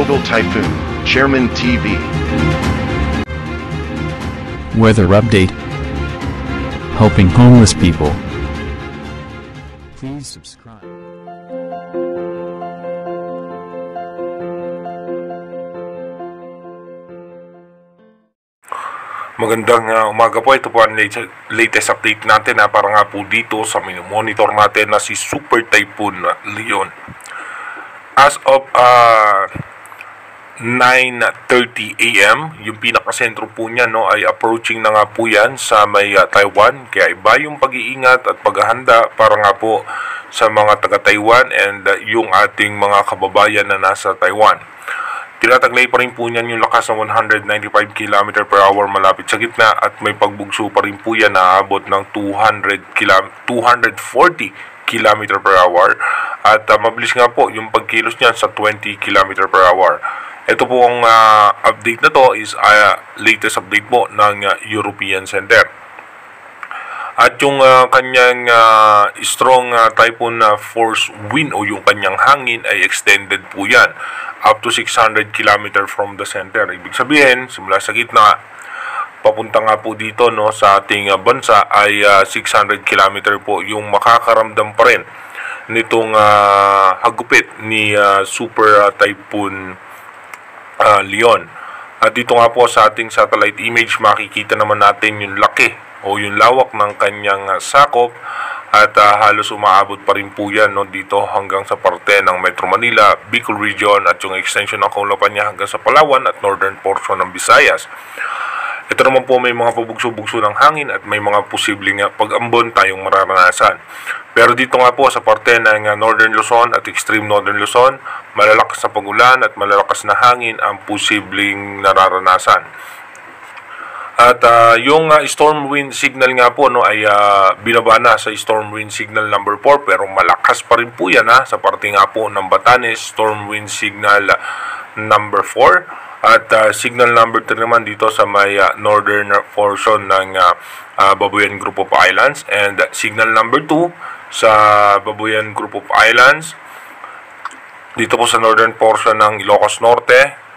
Global Typhoon, Chairman TV. Weather update. Helping homeless people. Please subscribe. Magandang umaga po. Ito po ang latest update natin para nga po dito sa monitor natin na si Super Typhoon Leon. As of 9:30 AM, yung pinakasentro po niya ay approaching na nga po yan sa may Taiwan. Kaya iba yung pag-iingat at paghahanda para nga po sa mga taga-Taiwan and yung ating mga kababayan na nasa Taiwan. Tinataglay pa rin po niyan yung lakas ng 195 km per hour malapit sa gitna at may pagbugso pa rin po yan na aabot ng 240 km per hour at mabilis nga po yung pagkilos niyan sa 20 km per hour. Ito po ang update na to is latest update po ng European Center. At yung kanyang strong typhoon force wind o yung kanyang hangin ay extended po yan up to 600 km from the center. Ibig sabihin, simula sa gitna, papunta nga po dito sa ating bansa ay 600 km po yung makakaramdam pa rin nitong hagupit ni Super Typhoon Leon. At dito nga po sa ating satellite image, makikita naman natin yung laki o yung lawak ng kanyang sakop at halos umaabot pa rin po yan dito hanggang sa parte ng Metro Manila, Bicol Region at yung extension ng kaulapan niya hanggang sa Palawan at northern portion ng Visayas. Ito naman po may mga pabugso-bugso ng hangin at may mga posibleng pag-ambon tayong mararanasan. Pero dito nga po sa parte ng northern Luzon at extreme northern Luzon, malalakas na pag-ulan at malalakas na hangin ang posibleng nararanasan. At yung storm wind signal nga po ay binaba na sa storm wind signal number 4 pero malakas pa rin po yan sa parte nga po ng Batanes, storm wind signal number 4 at signal number 3 naman dito sa may northern portion ng Babuyan Group of Islands and signal number 2 sa Babuyan Group of Islands dito po sa northern portion ng Ilocos Norte,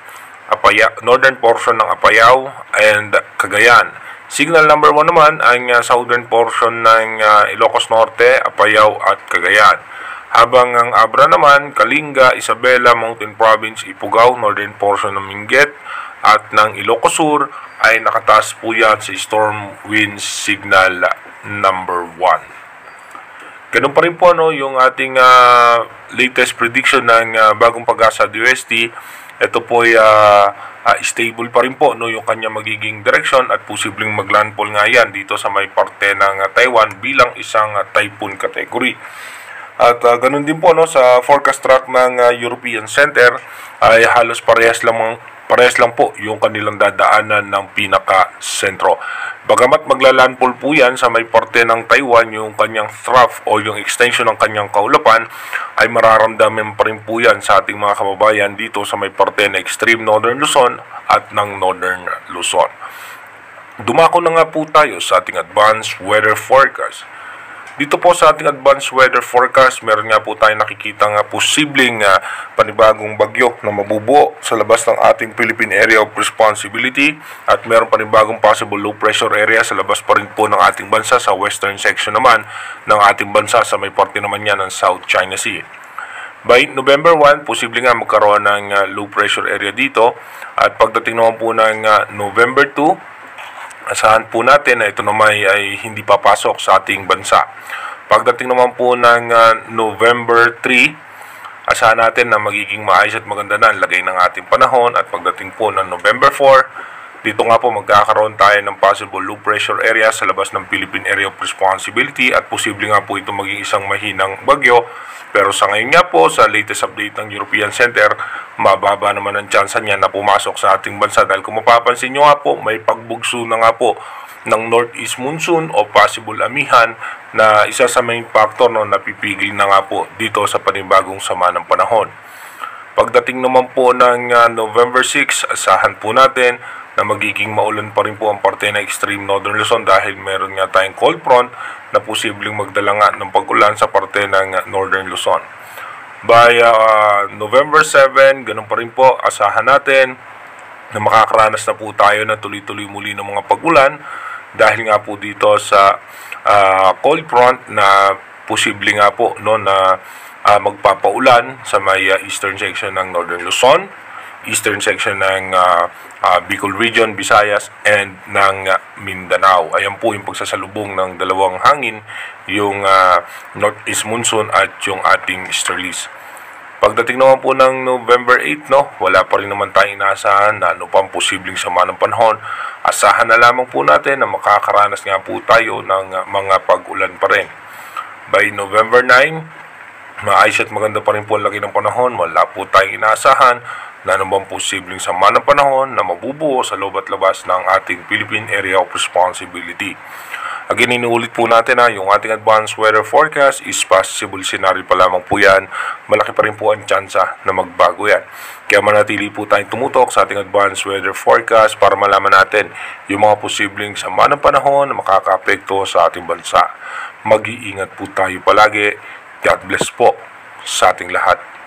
northern portion ng Apayao and Cagayan. Signal number 1 naman ang southern portion ng Ilocos Norte, Apayao at Cagayan. Habang ang Abra naman, Kalinga, Isabela, Mountain Province, Ifugao, northern portion ng Benguet at ng Ilocos Sur ay nakataas po yan sa storm wind signal number 1. Ganun pa rin po yung ating latest prediction ng bagong pag-asa DOST. Ito po ay stable pa rin po yung kanya magiging direction at posibleng maglandfall nga yan dito sa may parte ng Taiwan bilang isang typhoon category. At ganun din po sa forecast track ng European Center ay halos parehas lang po yung kanilang dadaanan ng pinaka-sentro. Bagamat maglalandfall po yan sa may parte ng Taiwan, yung kanyang trough o yung extension ng kanyang kaulapan ay mararamdaman pa rin po yan sa ating mga kababayan dito sa may parte ng extreme northern Luzon at ng northern Luzon. Dumako na nga po tayo sa ating advanced weather forecast. Dito po sa ating advanced weather forecast, meron nga po tayo nakikita nga posibleng panibagong bagyo na mabubuo sa labas ng ating Philippine Area of Responsibility at meron panibagong possible low pressure area sa labas pa rin po ng ating bansa sa western section naman ng ating bansa sa may parte naman yan ng South China Sea. By November 1, posible nga magkaroon ng low pressure area dito at pagdating naman po ng November 2, asahan po natin na ito naman ay hindi papasok sa ating bansa. Pagdating naman po ng November 3, asahan natin na magiging maayos at maganda na ang lagay ng ating panahon. At pagdating po ng November 4, dito nga po magkakaroon tayo ng possible low pressure area sa labas ng Philippine Area of Responsibility at posible nga po ito maging isang mahinang bagyo. Pero sa ngayon nga po, sa latest update ng European Center, mababa naman ang tsansa niya na pumasok sa ating bansa. Dahil kung mapapansin nyo nga po, may pagbugso na nga po ng northeast monsoon o possible amihan na isa sa main factor na napipigil na nga po dito sa panibagong sama ng panahon. Pagdating naman po ng November 6, asahan po natin na magiging maulan pa rin po ang parte ng extreme northern Luzon dahil meron nga tayong cold front na posibleng magdala nga ng pag-ulan sa parte ng northern Luzon. By November 7, ganun pa rin po, asahan natin na makakaranas na po tayo ng tuloy-tuloy muli ng mga pag-ulan dahil nga po dito sa cold front na posible nga po no, na magpapaulan sa may eastern section ng Northern Luzon, eastern section ng Bicol Region, Visayas, and ng Mindanao. Ayan po yung pagsasalubong ng dalawang hangin, yung northeast monsoon at yung ating easterlies. Pagdating naman po ng November 8, no, wala pa rin naman tayong inaasahan na ano pang posibleng sama ng panahon. Asahan na lamang po natin na makakaranas nga po tayo ng mga pag-ulan pa rin. By November 9, maayos at maganda pa rin po ang laki ng panahon. Wala po tayong inaasahan na ano bang posibleng sama ng panahon na mabubuo sa loob at labas ng ating Philippine Area of Responsibility. Again, inuulit po natin na yung ating advanced weather forecast is possible scenario pa lamang po yan. Malaki pa rin po ang tsansa na magbago yan. Kaya manatili po tayong tumutok sa ating advanced weather forecast para malaman natin yung mga posibleng sama ng panahon na makakaapekto sa ating bansa. Mag-iingat po tayo palagi. God bless po sa ating lahat.